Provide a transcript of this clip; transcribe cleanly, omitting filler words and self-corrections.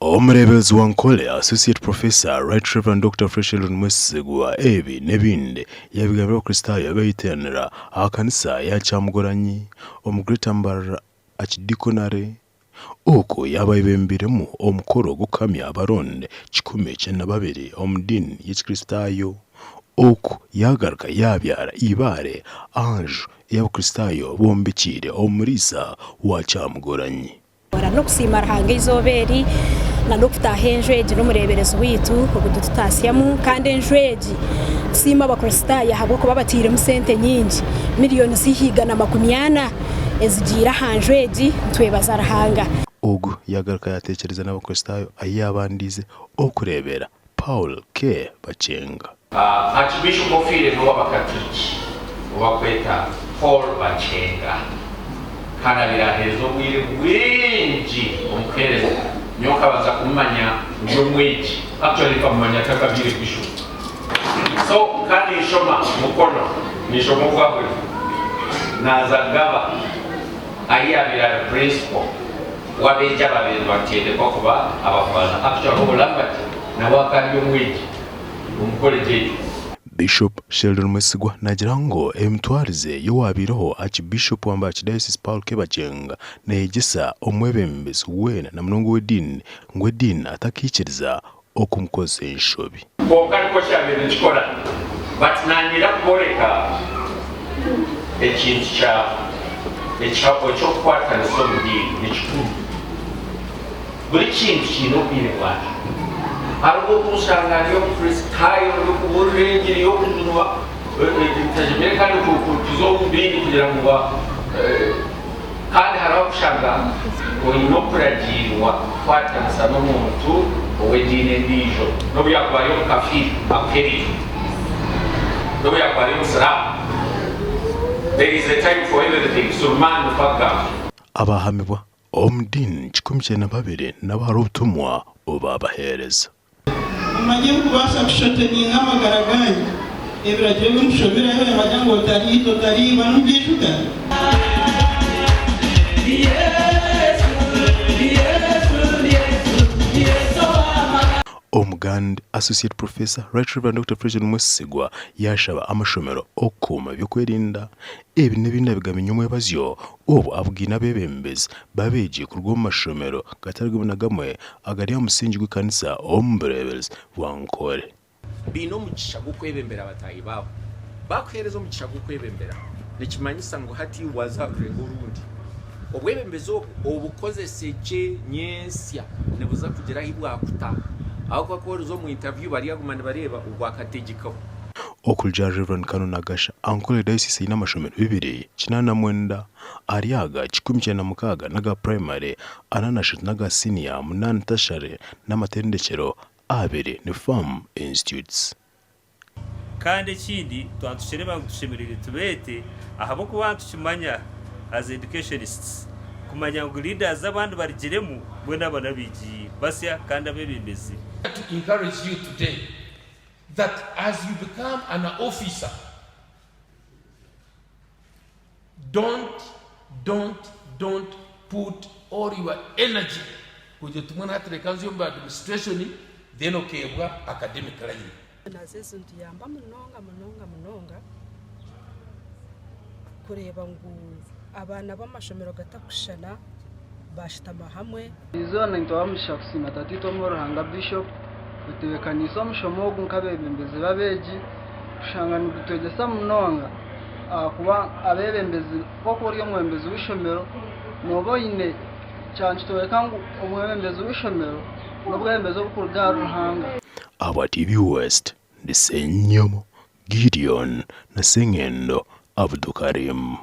Omurebezi wa Nkole Associate Professor Right Reverend Dr. Sheldon Mwesigwa ebi nebinde yabigambira Abakristaayo abayiteranira akanisa ya Kyamugoranyi omugreeta MBARARA akidikonare uko yabayibembiremu omukoro gukamya abaronde 12 omudini y'Abakristaayo uko yagaruka yabyara ibare ange y'Abakristaayo bombekire omurisa wa Kyamugoranyi no kusimara hange izoberi na no kutaha enjweji n'umureberezi witu ubudutasiyamu kandi enjweji sima Abakristaayo habo kuba batire mu sente nyingi miliyoni zihigana 80 ezigira hanjweji twebazarahanga ugu yagaruka yatekereza n'Abakristaayo ayabandize okurebera Paul K Bakyenga Archbishop ofile Bakatoliki wakweta Paul Bakyenga kana birahezo bwinji omukereza nyoka baza kumanya njomwiji actually kamanya takabire bishop so kandi shoma mukono ni shoma kwabwe nazagaba ayabira principle wabeja babiri batende kokuba abafaza actually olambati na wakali omwiji umukoleje Biishopu Sheldon Mwesigwa nagira ngo emutwarize yo wabiroho Aakibiishopu wa Archdiocese Paul K Bakyenga negesa omwebembezi wena na munongo w'ediini ngw'ediini atakikiriza okumukoza enshobi kokali ko cyabere nkikora but nanira kuboleka ekintu ekyo kwatana somudini n'ekikulu buli kintu kino kwirwanya ariko kusanga yo Kristaayo yo kuburengeri yo kuzunwa tajimere kandi kuzo mbindi kugira ngo kandi harakushanga ngo inokuragirwa kwatansa n'umuntu wedine ndijo no yakwayo kafiri akeri no yakwayo musara. There is a time for everything so man fuck abahamibwa omudini 12 n'abari ubutumwa obabahereza amajye kubasha kushoteninga amagaraganya ebiraje b'umushobera yo amajyango tari banubwishuka Omuganda Associate Professor Right Reverend Dr. Sheldon Mwesigwa yashaba amashomero okuma byokwerinda ebi nebinda bigamenya umwebazyo obo abugina bebembezi babeje kurwo mashomero gatarigwe gamwe agari amusingi gw'kanisa omburebers wa Nkole bino mugisha gukwebembera batayi babo bakwereza mugisha gukwebembera nikimanyisa ngo hati wazakurenga urundi obwebembezo obukoze seje nyesya nebuza kugera hibwakuta aho kwakorizo mu interview bari yagumana bareba ubwakategekaho okulja Reverend Kanuna Gasha Nkole Diocese ina mashomero 2 ariyaga 16 naga primary ananashit naga senior munani tashare n'amatendekero abiri ni farm institutes kandi kindi twantushere bagushemerere tubete ahabo kubantu kimanya as educationists kumanya ngo leaders abantu barigiremu bwe nabana bigi basya kandi abebembezi. To encourage you today that as you become an officer, don't put all your energy kuje tumwana hatre kanzi yomba administration then okebwa academically nazezo ntiyamba munonga kureba ngo abana b'amashomero gatakushana bashitama hamwe izona ntwamusha kusima tatito morohanga bishop utebekaniso mushomogu nkabebembezi babeji kushangana gutegesa munonga kuba abebembezi koko ryo mwembezi w'ishomero nobo ine cyane towekangu umwembezi w'ishomero nobwembezo bukurga ruhanga aba TV West ndisenyomo Gideon na Sengendo Abdukarim.